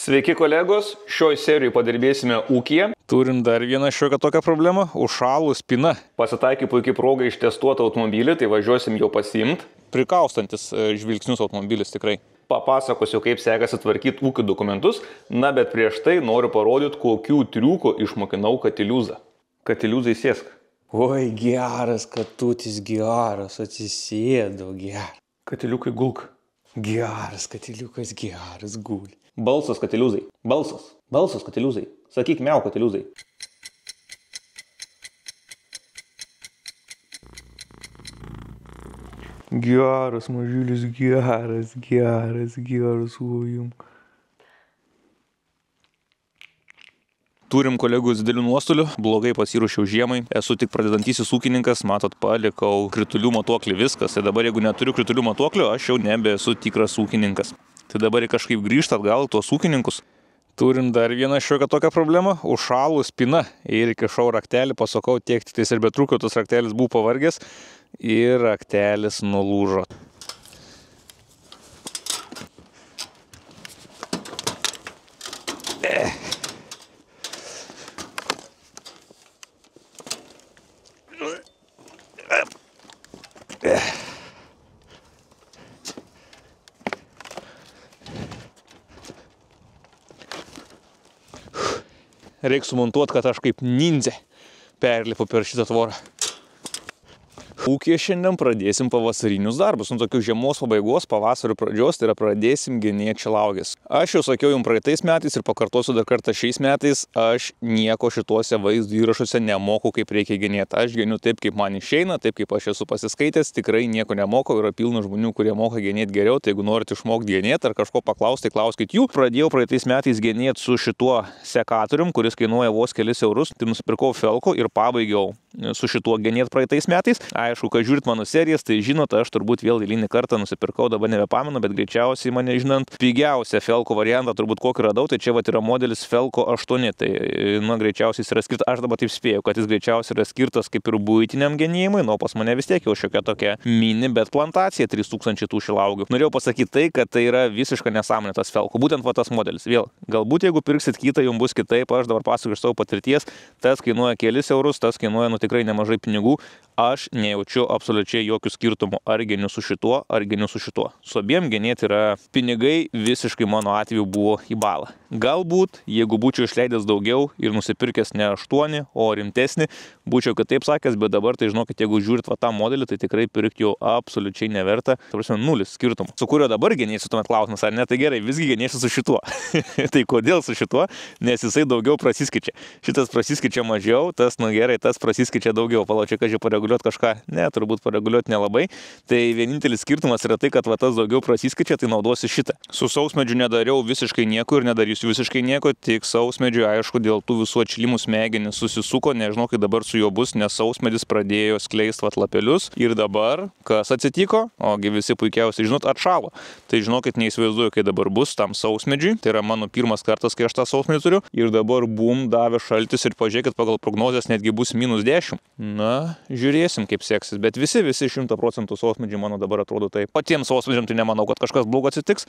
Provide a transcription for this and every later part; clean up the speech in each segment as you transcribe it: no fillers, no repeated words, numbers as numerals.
Sveiki kolegos, šioj serijoje padirbėsime ūkyje. Turim dar vieną šiokią tokią problemą – užšalų spina. Pasitaikė puikiai proga ištestuoti automobilį, tai važiuosim jo pasiimt. Prikaustantis žvilgsnius automobilis tikrai. Papasakosiu, kaip sekasi tvarkyti ūkio dokumentus, bet prieš tai noriu parodyti, kokių triukų išmokinau katiliūzą. Katiliūzai sėsk. Oi, geras katutis, geras, atsisėdo, geras. Katiliukai gulk. Geras katiliukas, geras guli. Balsas katiliūzai. Balsas. Balsas katiliūzai. Sakyk miau katiliūzai. Geras mažylis, geras, ojum. Turim kolegų didelių nuostolių, blogai pasiruošiau žiemai, esu tik pradedantysis ūkininkas, matot, palikau kritulių matuoklį, viskas. Tai dabar, jeigu neturiu kritulių matuoklio, aš jau nebesu tikras ūkininkas. Tai dabar kažkaip grįžti atgal tuos ūkininkus. Turim dar vieną šiokią tokią problemą, užšalų spina. Ir įkišau raktelį, pasakau tiek, tiktais ir betrūkio tas raktelis buvo pavargęs ir raktelis nulūžo. Reikia sumontuoti, kad aš kaip nindzė perlipu per šitą tvorą. Ūkyje šiandien pradėsim pavasarinius darbus. Nuo tokių žiemos pabaigos, pavasario pradžios, tai yra pradėsim genėti šilauoges. Aš jau sakiau jums praeitais metais ir pakartosiu dar kartą šiais metais, aš nieko šituose vaizdo įrašuose nemoku, kaip reikia genėti. Aš geniu taip, kaip man išeina, taip, kaip aš esu pasiskaitęs, tikrai nieko nemokau. Yra pilna žmonių, kurie moka genėti geriau. Tai jeigu norite išmokti genėti ar kažko paklausti, tai klauskit jų. Pradėjau praeitais metais genėti su šituo sekatorium, kuris kainuoja vos kelis eurus. Tai nusipirkau Felko ir pabaigiau su šituo genėti praeitais metais. Aišku, kad žiūrit mano serijas, tai žinot, aš turbūt vėl eilinį kartą nusipirkau, dabar nebepamenu, bet greičiausiai mane žinant, pigiausią Felko variantą turbūt kokį radau, tai čia yra modelis Felko 8, tai greičiausiai jis yra skirtas, aš dabar taip spėjau, kad jis greičiausiai yra skirtas kaip ir buitiniam genėjimui, pas mane vis tiek jau šiokia tokia mini, bet plantacija 3000 tų šilauogių. Norėjau pasakyti tai, kad tai yra visiška nesąmonė tas Felko, būtent tas modelis. Vėl, galbūt jeigu pirksit kitą, jums bus kitaip, aš dabar pasakoju iš savo patirties, tas kainuoja kelis eurus, tas kainuoja tikrai nemažai pinigų, aš nejaučiu absoliučiai jokių skirtumų, ar geniu su šituo, ar geniu su šituo. Su abiem genėti yra pinigai, visiškai mano atveju buvo į balą. Galbūt, jeigu būčiau išleidęs daugiau ir nusipirkęs ne 8, o rimtesnį, būčiau kitaip sakęs, bet dabar, tai žinokit, jeigu žiūrit tą modelį, tai tikrai pirkti jau absoliučiai neverta. Tai prasme, nulis skirtumų. Su kuriuo dabar genėsiu, tuomet klausimas, ar ne, tai gerai, visgi genėsiu su šituo. Tai kodėl su šituo? Nes jisai daugiau prasiskaičia. Šitas prasiskaičia mažiau, tas, gerai, tas prasiskaičia daugiau. Palaučia, kad pareguliuoti kažką, ne, turbūt pareguliuoti nelabai. Tai vienintelis skirtumas yra tai, kad tas daugiau prasiskaičia, tai naudosi šitą. Su sausmedžiu nedariau visiškai nieko ir nedarysiu visiškai nieko, tik sausmedžiu, aišku, dėl tų visų atšilimų smegenys susisuko, nežinau, kaip dabar su juo bus, nes sausmedis pradėjo skleisti lapelius ir dabar, kas atsitiko, ogi visi puikiausiai žinot, atšalo. Tai žinokit, neįsivaizduoju, kai dabar bus tam sausmedžiui, tai yra mano pirmas kartas, kai aš tą sausmedį turiu ir dabar bum, davė šaltis ir pažiūrėkit, pagal prognozes netgi bus -10. Na, žiūrėsim, kaip seksis, bet visi 100% sausmedžiai mano dabar atrodo taip. Patiems sausmedžiam tai nemanau, kad kažkas blogo atsitiks,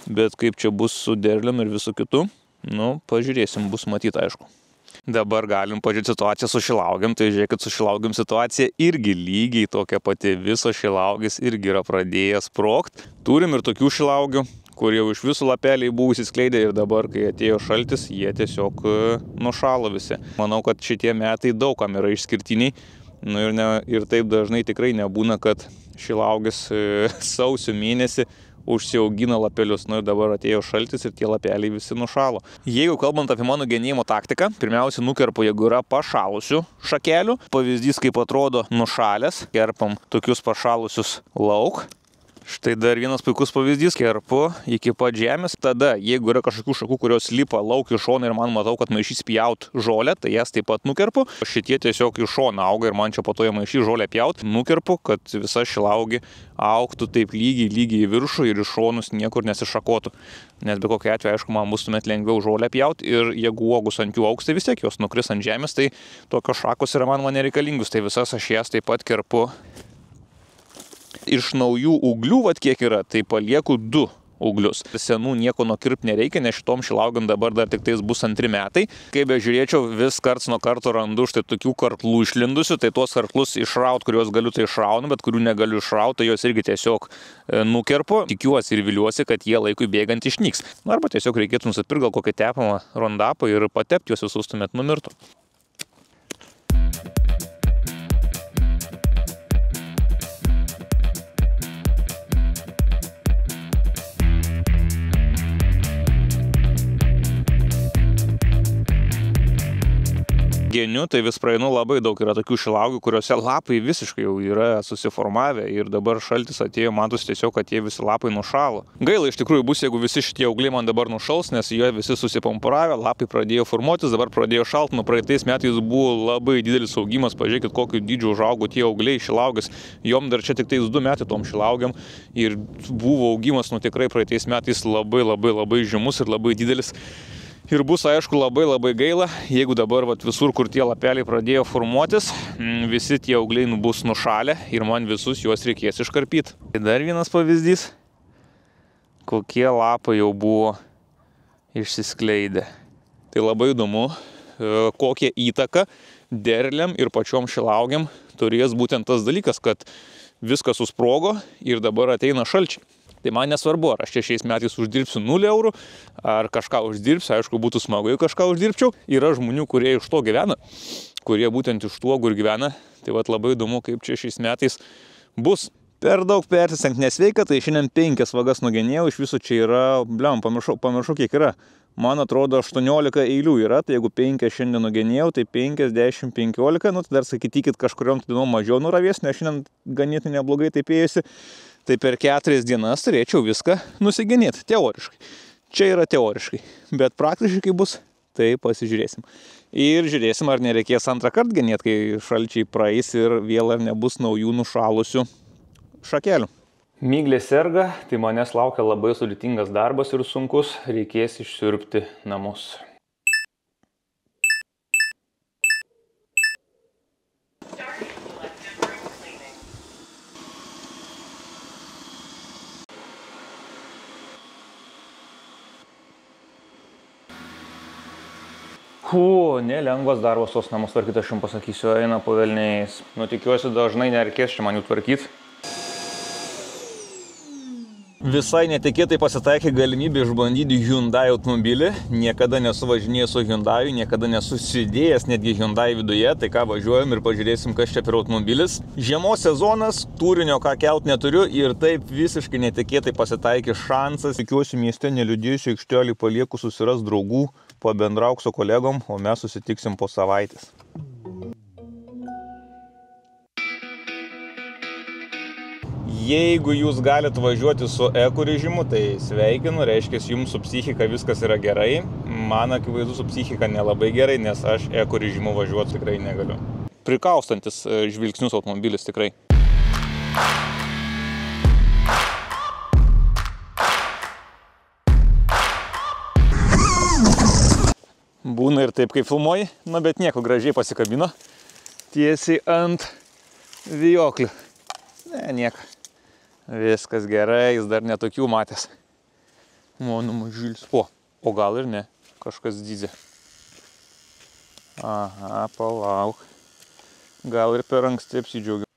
bet kaip čia bus su derlium ir visų kitų, nu, pažiūrėsim, bus matyti, aišku. Dabar galim pažiūrėti situaciją su šilauogėm, tai žiūrėkit, su šilauogėm situacija irgi lygiai tokia pati, visos šilauogės irgi yra pradėjęs sprogt. Turim ir tokių šilauogių, kur jau iš visų lapeliai buvo įsiskleidę ir dabar, kai atėjo šaltis, jie tiesiog nušalo visi. Manau, kad šitie metai daugam yra išskirtiniai. Nu ir taip dažnai tikrai nebūna, kad šilauogės sausio mėnesį užsiaugina lapelius. Nu ir dabar atėjo šaltis ir tie lapeliai visi nušalo. Jeigu kalbant apie mano genėjimo taktiką, pirmiausia nukerpu, jeigu yra pašalusių šakelių. Pavyzdys, kaip atrodo nušalęs. Kerpam tokius pašalusius lauk. Štai dar vienas puikus pavyzdys, kerpu iki pat žemės. Tada, jeigu yra kažkokių šakų, kurios lipa lauk iš šono ir man matau, kad maišys pjaut žolę, tai jas taip pat nukerpu. Šitie tiesiog iš šono auga ir man čia po to jie maišys žolę pjaut. Nukerpu, kad visa šilauogė augtų taip lygiai į viršų ir iš šonus niekur nesišakotų. Nes be kokio atveju, aišku, man bus tuomet lengviau žolę pjaut ir jeigu uogus ant jų augs, tai vis tiek jos nukris ant žemės, tai tokios šakos yra man nereikalingus. Tai visas aš jas taip pat kerpu. Iš naujų ūglių, kiek yra, tai palieku 2 ūglius. Senų nieko nukirpti nereikia, nes šitom šilaugiam dabar dar tik tais bus 2 metai. Kai bežiūrėčiau, vis karts nuo karto randu štai tokių karklų išlindusių, tai tuos karklus išraut, kuriuos galiu, tai išraunu, bet kurių negaliu išraut, tai juos irgi tiesiog nukerpu. Tikiuosi ir viliuosi, kad jie laikui bėgant išnyks. Arba tiesiog reikėtų nusipirkti gal kokį tepamą rondapą ir patepti juos visus, tuomet numirtų. Geniu, tai vis praeinu labai daug, yra tokių šilaugių, kuriuose lapai visiškai jau yra susiformavę ir dabar šaltis atėjo, matosi tiesiog, kad tie visi lapai nušalo. Gaila iš tikrųjų bus, jeigu visi šitie augliai man dabar nušals, nes jie visi susipumpuravę, lapai pradėjo formuotis, dabar pradėjo šalt, nuo praeitais metais buvo labai didelis augimas, pažiūrėkit, kokio dydžio užaugo tie augliai šilaugis, jom dar čia tik tais 2 metai tom šilaugiam ir buvo augimas, nu tikrai praeitais metais labai žymus ir labai didelis. Ir bus, aišku, labai gaila, jeigu dabar visur, kur tie lapeliai pradėjo formuotis, visi tie augliai bus nušalę ir man visus juos reikės iškarpyti. Tai dar vienas pavyzdys, kokie lapai jau buvo išsiskleidę. Tai labai įdomu, kokią įtaką derliam ir pačiom šilaugiam turės būtent tas dalykas, kad viskas susprogo ir dabar ateina šalčiai. Tai man nesvarbu, ar aš čia šiais metais uždirbsiu 0 eurų, ar kažką uždirbsiu, aišku, būtų smagu, jei kažką uždirbčiau. Yra žmonių, kurie iš to gyvena, kurie būtent iš tuo, kur gyvena. Tai labai įdomu, kaip čia šiais metais bus. Per daug persistengt nesveika, tai šiandien 5 vagas nugenėjau, iš viso čia yra, pamiršau kiek yra. Man atrodo 18 eilių yra, tai jeigu 5 šiandien nugenėjau, tai 5, 10, 15, nu tai dar sakykit, kažkuriom dienom mažiau nuravės, nes šiandien ganėtinai neblogai taip ėjusi. Tai per 4 dienas turėčiau viską nusigenėti, teoriškai. Čia yra teoriškai, bet praktiškai bus, tai pasižiūrėsim. Ir žiūrėsim, ar nereikės antrą kartą genėti, kai šalčiai praeis ir vėl ar nebus naujų nušalusių šakelių. Myglė serga, tai manęs laukia labai sudėtingas darbas ir sunkus, reikės išsiurbti namus. Nelengvas darbas tos namus tvarkyti, aš jums pasakysiu, eina po velniais. Nu, tikiuosi, dažnai nereikės čia man jų tvarkyti. Visai netikėtai pasitaikė galimybė išbandyti Hyundai automobilį. Niekada nesu važinėjęs su Hyundai, niekada nesu sėdėjęs netgi Hyundai viduje. Tai ką, važiuojam ir pažiūrėsim, kas čia per automobilis. Žiemos sezonas, turinio ką kelt neturiu ir taip visiškai netikėtai pasitaikė šansas. Tikiuosi mieste neliūdėjusiu aikštelį palieku susiras draugų, pabendrauk su kolegom, o mes susitiksim po savaitės. Jeigu jūs galite važiuoti su eko režimu, tai sveikinu, reiškia, jums su psichika viskas yra gerai. Man akivaizdu su psichika nelabai gerai, nes aš eko režimu važiuoti tikrai negaliu. Prikaustantis žvilgsnius automobilis tikrai. Būna ir taip, kaip filmuoji, na bet nieko, gražiai pasikabino. Tiesiai ant vijoklių. Ne, nieko. Viskas gerai, jis dar netokių matęs. Mano mažylis. O gal ir ne, kažkas dydė. Aha, palauk. Gal ir per anksti apsidžiaugiau.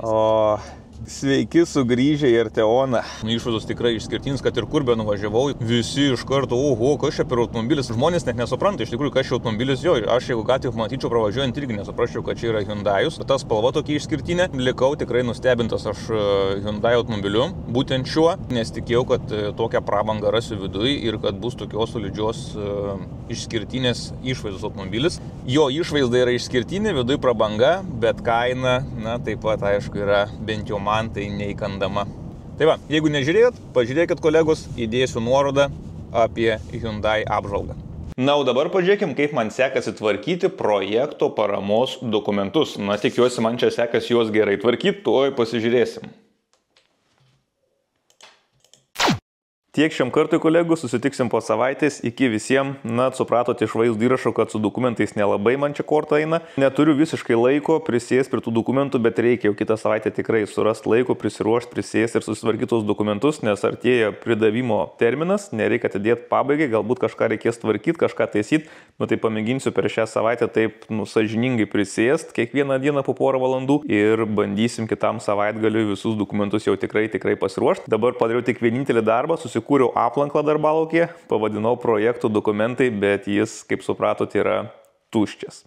O, sveiki sugrįžę į Arteoną. Išvados tikrai išskirtinis, kad ir kur be nuvažiavau. Visi iš karto, oho, kas čia per automobilis. Žmonės net nesupranta iš tikrųjų, kas čia automobilis jo. Aš jeigu ką tik matyčiau pravažiuojant irgi nesuprasčiau, kad čia yra Hyundai'us. Ta spalva tokia išskirtinė. Likau tikrai nustebintas aš Hyundai automobiliu. Būtent šiuo, nes tikėjau, kad tokią prabangą rasiu viduj ir kad bus tokios solidžios išskirtinės išvaizdos automobilis. Jo išvaizda yra išskirtinė, viduj prabanga, bet kaina, na, taip pat aišku yra bent jau man tai neįkandama. Tai va, jeigu nežiūrėjot, pažiūrėkit kolegos, įdėsiu nuorodą apie Hyundai apžvalgą. Na, o dabar pažiūrėkim, kaip man sekasi tvarkyti projekto paramos dokumentus. Na, tikiuosi, man čia sekasi juos gerai tvarkyti, tuoj pasižiūrėsim. Tiek šiam kartui, kolegų, susitiksim po savaitės, iki visiems, supratote iš vaizdo įrašo, kad su dokumentais nelabai man čia korta eina. Neturiu visiškai laiko prisėsti prie tų dokumentų, bet reikia jau kitą savaitę tikrai surasti laiko, prisiruošti, prisėsti ir susitvarkyti tos dokumentus, nes artėja pridavimo terminas, nereikia atidėti pabaigai, galbūt kažką reikės tvarkyti, kažką taisyti, tai pamėginsiu per šią savaitę taip sąžiningai prisėsti kiekvieną dieną po porą valandų ir bandysim kitam savaitgaliui visus dokumentus jau tikrai pasiruošti. Dabar padariau tik vienintelį darbą, susikūriau aplanklą darbalaukėje, pavadinau projektų dokumentai, bet jis, kaip supratote, yra tuščias.